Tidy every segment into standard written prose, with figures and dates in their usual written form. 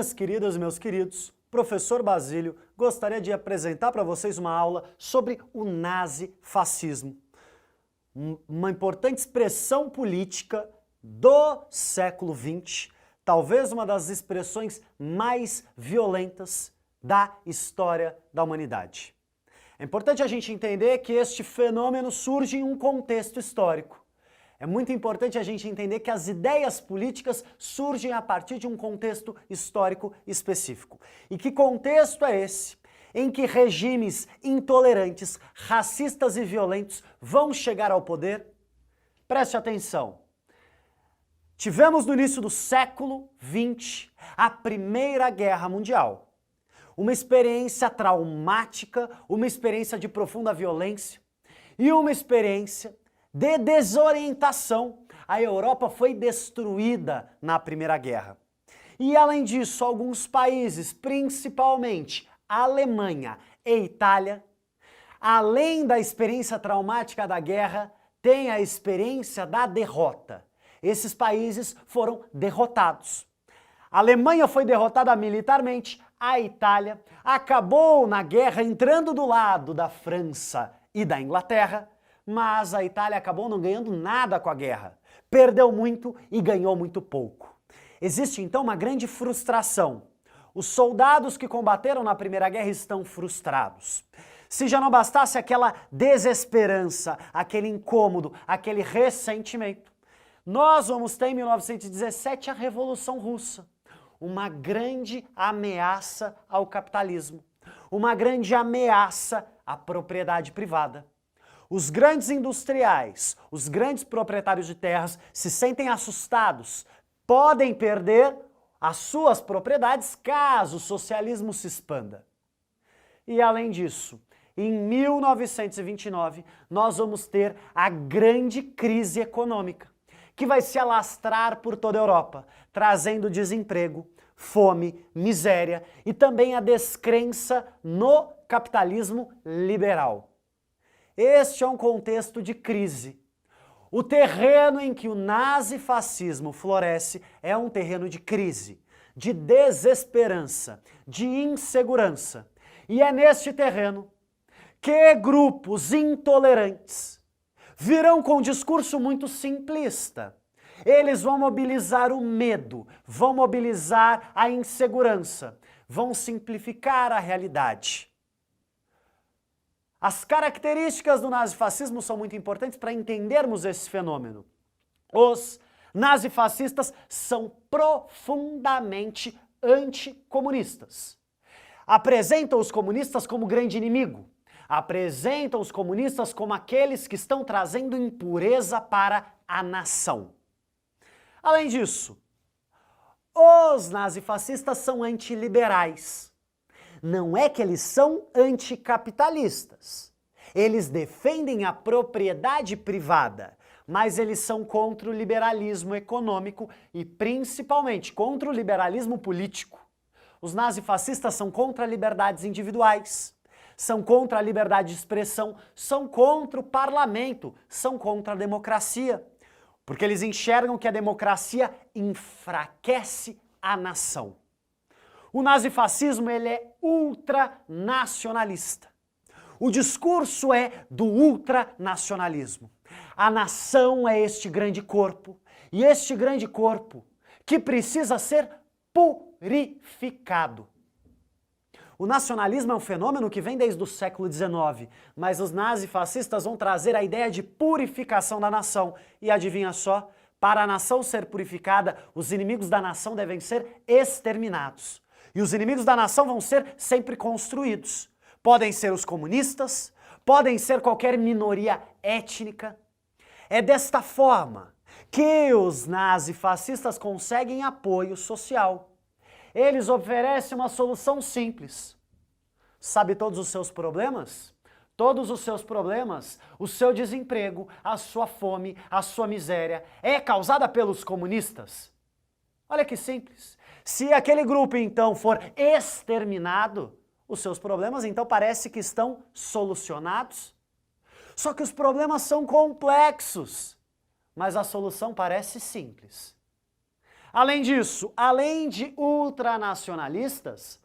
Minhas queridas e meus queridos, professor Basílio gostaria de apresentar para vocês uma aula sobre o nazifascismo, uma importante expressão política do século XX, talvez uma das expressões mais violentas da história da humanidade. É importante a gente entender que este fenômeno surge em um contexto histórico. É muito importante a gente entender que as ideias políticas surgem a partir de um contexto histórico específico. E que contexto é esse em que regimes intolerantes, racistas e violentos vão chegar ao poder? Preste atenção. Tivemos no início do século XX a Primeira Guerra Mundial. Uma experiência traumática, uma experiência de profunda violência e uma experiência de desorientação. A Europa foi destruída na Primeira Guerra. E além disso, alguns países, principalmente a Alemanha e Itália, além da experiência traumática da guerra, têm a experiência da derrota. Esses países foram derrotados. A Alemanha foi derrotada militarmente, a Itália acabou na guerra entrando do lado da França e da Inglaterra, mas a Itália acabou não ganhando nada com a guerra. Perdeu muito e ganhou muito pouco. Existe então uma grande frustração. Os soldados que combateram na Primeira Guerra estão frustrados. Se já não bastasse aquela desesperança, aquele incômodo, aquele ressentimento, nós vamos ter em 1917 a Revolução Russa. Uma grande ameaça ao capitalismo. Uma grande ameaça à propriedade privada. Os grandes industriais, os grandes proprietários de terras se sentem assustados, podem perder as suas propriedades caso o socialismo se expanda. E além disso, em 1929, nós vamos ter a grande crise econômica, que vai se alastrar por toda a Europa, trazendo desemprego, fome, miséria e também a descrença no capitalismo liberal. Este é um contexto de crise. O terreno em que o nazifascismo floresce é um terreno de crise, de desesperança, de insegurança. E é neste terreno que grupos intolerantes virão com um discurso muito simplista. Eles vão mobilizar o medo, vão mobilizar a insegurança, vão simplificar a realidade. As características do nazifascismo são muito importantes para entendermos esse fenômeno. Os nazifascistas são profundamente anticomunistas. Apresentam os comunistas como grande inimigo. Apresentam os comunistas como aqueles que estão trazendo impureza para a nação. Além disso, os nazifascistas são antiliberais. Não é que eles são anticapitalistas. Eles defendem a propriedade privada, mas eles são contra o liberalismo econômico e principalmente contra o liberalismo político. Os nazifascistas são contra liberdades individuais, são contra a liberdade de expressão, são contra o parlamento, são contra a democracia, porque eles enxergam que a democracia enfraquece a nação. O nazifascismo ele é ultranacionalista. O discurso é do ultranacionalismo. A nação é este grande corpo, e este grande corpo que precisa ser purificado. O nacionalismo é um fenômeno que vem desde o século XIX, mas os nazifascistas vão trazer a ideia de purificação da nação. E adivinha só? Para a nação ser purificada, os inimigos da nação devem ser exterminados. E os inimigos da nação vão ser sempre construídos. Podem ser os comunistas, podem ser qualquer minoria étnica. É desta forma que os nazifascistas conseguem apoio social. Eles oferecem uma solução simples. Sabe todos os seus problemas? Todos os seus problemas, o seu desemprego, a sua fome, a sua miséria, é causada pelos comunistas? Olha que simples. Se aquele grupo então for exterminado, os seus problemas então parece que estão solucionados. Só que os problemas são complexos, mas a solução parece simples. Além disso, além de ultranacionalistas,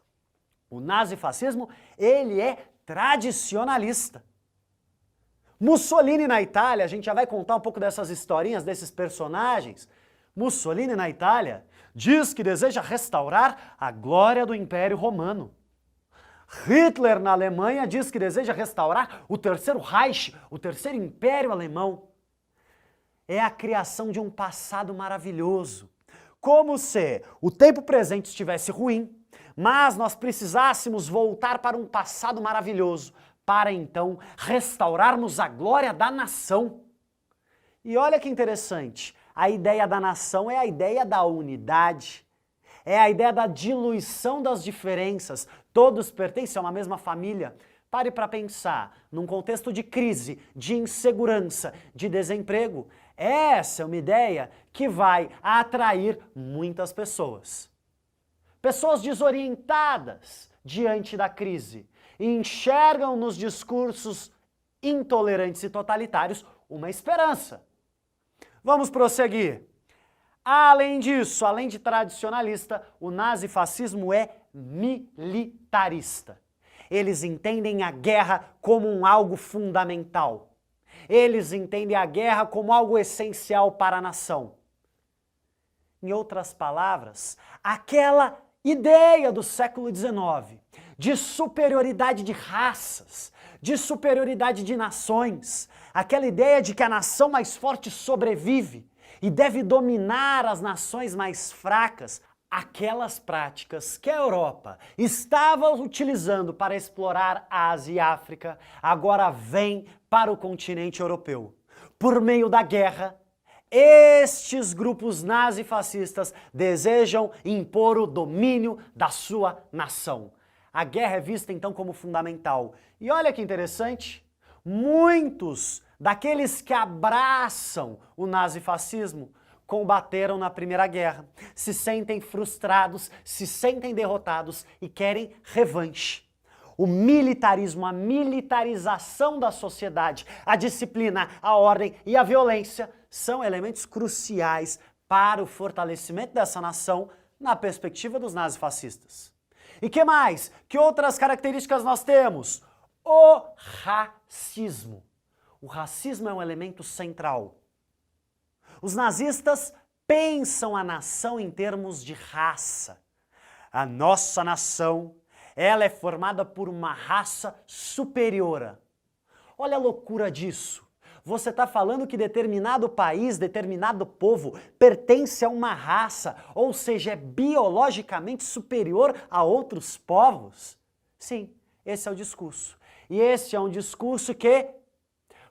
o nazifascismo, ele é tradicionalista. Mussolini na Itália, a gente já vai contar um pouco dessas historinhas, desses personagens. Mussolini na Itália diz que deseja restaurar a glória do Império Romano. Hitler na Alemanha diz que deseja restaurar o Terceiro Reich, o Terceiro Império Alemão. É a criação de um passado maravilhoso. Como se o tempo presente estivesse ruim, mas nós precisássemos voltar para um passado maravilhoso, para então restaurarmos a glória da nação. E olha que interessante, a ideia da nação é a ideia da unidade, é a ideia da diluição das diferenças, todos pertencem a uma mesma família. Pare para pensar, num contexto de crise, de insegurança, de desemprego, essa é uma ideia que vai atrair muitas pessoas. Pessoas desorientadas diante da crise e enxergam nos discursos intolerantes e totalitários uma esperança. Vamos prosseguir. Além disso, além de tradicionalista, o nazifascismo é militarista. Eles entendem a guerra como algo fundamental. Eles entendem a guerra como algo essencial para a nação. Em outras palavras, aquela ideia do século XIX de superioridade de raças, de superioridade de nações, aquela ideia de que a nação mais forte sobrevive e deve dominar as nações mais fracas, aquelas práticas que a Europa estava utilizando para explorar a Ásia e a África, agora vêm para o continente europeu. Por meio da guerra, estes grupos nazifascistas desejam impor o domínio da sua nação. A guerra é vista então como fundamental. E olha que interessante, muitos daqueles que abraçam o nazifascismo combateram na Primeira Guerra, se sentem frustrados, se sentem derrotados e querem revanche. O militarismo, a militarização da sociedade, a disciplina, a ordem e a violência são elementos cruciais para o fortalecimento dessa nação na perspectiva dos nazifascistas. E que mais? Que outras características nós temos? O racismo. O racismo é um elemento central. Os nazistas pensam a nação em termos de raça. A nossa nação, ela é formada por uma raça superior. Olha a loucura disso. Você está falando que determinado país, determinado povo pertence a uma raça, ou seja, é biologicamente superior a outros povos? Sim, esse é o discurso. E esse é um discurso que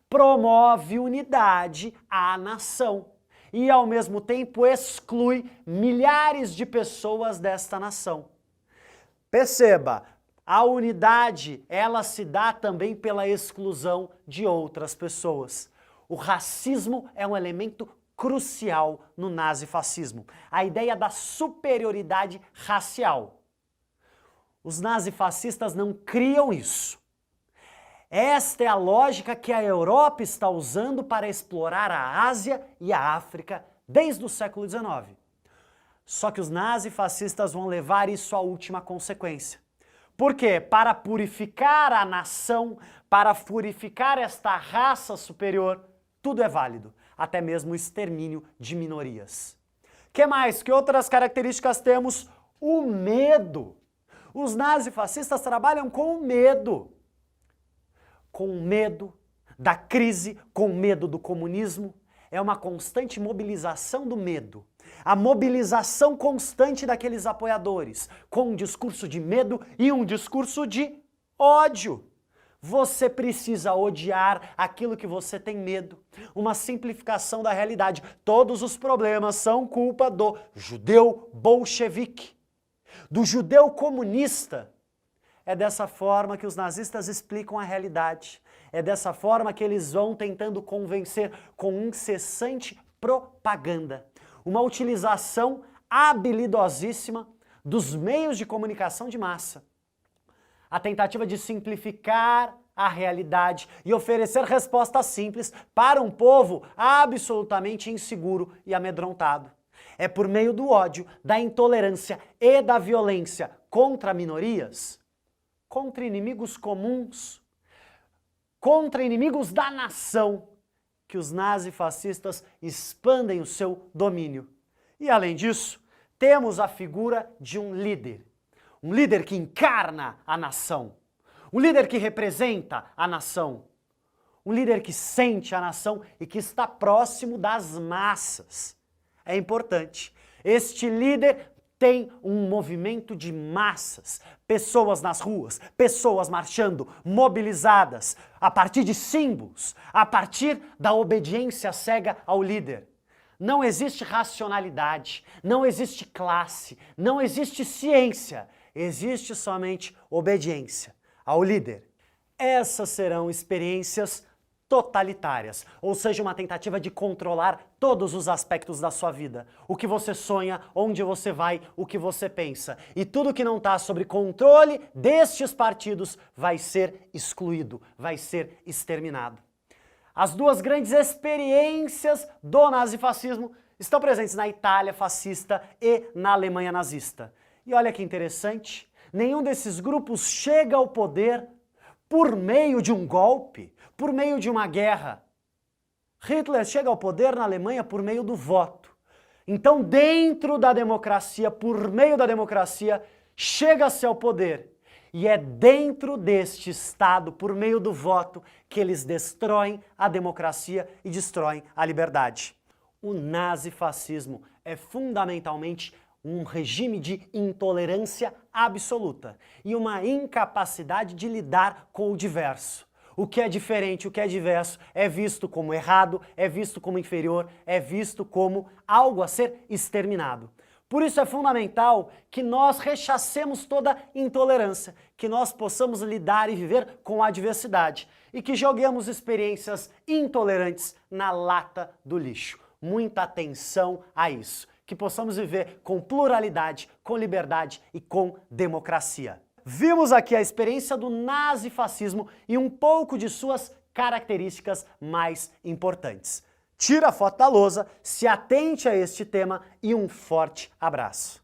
promove unidade à nação e, ao mesmo tempo, exclui milhares de pessoas desta nação. Perceba, a unidade, ela se dá também pela exclusão de outras pessoas. O racismo é um elemento crucial no nazifascismo. A ideia da superioridade racial. Os nazifascistas não criam isso. Esta é a lógica que a Europa está usando para explorar a Ásia e a África desde o século XIX. Só que os nazifascistas vão levar isso à última consequência. Por quê? Para purificar a nação, para purificar esta raça superior, tudo é válido, até mesmo o extermínio de minorias. Que mais? Que outras características temos? O medo. Os nazifascistas trabalham com o medo. Com medo da crise, com medo do comunismo. É uma constante mobilização do medo. A mobilização constante daqueles apoiadores, com um discurso de medo e um discurso de ódio. Você precisa odiar aquilo que você tem medo. Uma simplificação da realidade. Todos os problemas são culpa do judeu bolchevique, do judeu comunista. É dessa forma que os nazistas explicam a realidade. É dessa forma que eles vão tentando convencer com incessante propaganda. Uma utilização habilidosíssima dos meios de comunicação de massa. A tentativa de simplificar a realidade e oferecer respostas simples para um povo absolutamente inseguro e amedrontado. É por meio do ódio, da intolerância e da violência contra minorias, contra inimigos comuns, contra inimigos da nação, que os nazifascistas expandem o seu domínio. E além disso, temos a figura de um líder que encarna a nação, um líder que representa a nação, um líder que sente a nação e que está próximo das massas. É importante. Este líder tem um movimento de massas, pessoas nas ruas, pessoas marchando, mobilizadas, a partir de símbolos, a partir da obediência cega ao líder. Não existe racionalidade, não existe classe, não existe ciência, existe somente obediência ao líder. Essas serão experiências totalitárias, ou seja, uma tentativa de controlar todos os aspectos da sua vida. O que você sonha, onde você vai, o que você pensa. E tudo que não está sob controle destes partidos vai ser excluído, vai ser exterminado. As duas grandes experiências do nazifascismo estão presentes na Itália fascista e na Alemanha nazista. E olha que interessante, nenhum desses grupos chega ao poder por meio de um golpe, por meio de uma guerra. Hitler chega ao poder na Alemanha por meio do voto. Então, dentro da democracia, por meio da democracia, chega-se ao poder. E é dentro deste Estado, por meio do voto, que eles destroem a democracia e destroem a liberdade. O nazifascismo é fundamentalmente um regime de intolerância absoluta e uma incapacidade de lidar com o diverso. O que é diferente, o que é diverso, é visto como errado, é visto como inferior, é visto como algo a ser exterminado. Por isso é fundamental que nós rechacemos toda intolerância, que nós possamos lidar e viver com a diversidade e que joguemos experiências intolerantes na lata do lixo. Muita atenção a isso. Que possamos viver com pluralidade, com liberdade e com democracia. Vimos aqui a experiência do nazifascismo e um pouco de suas características mais importantes. Tira a foto da lousa, se atente a este tema e um forte abraço.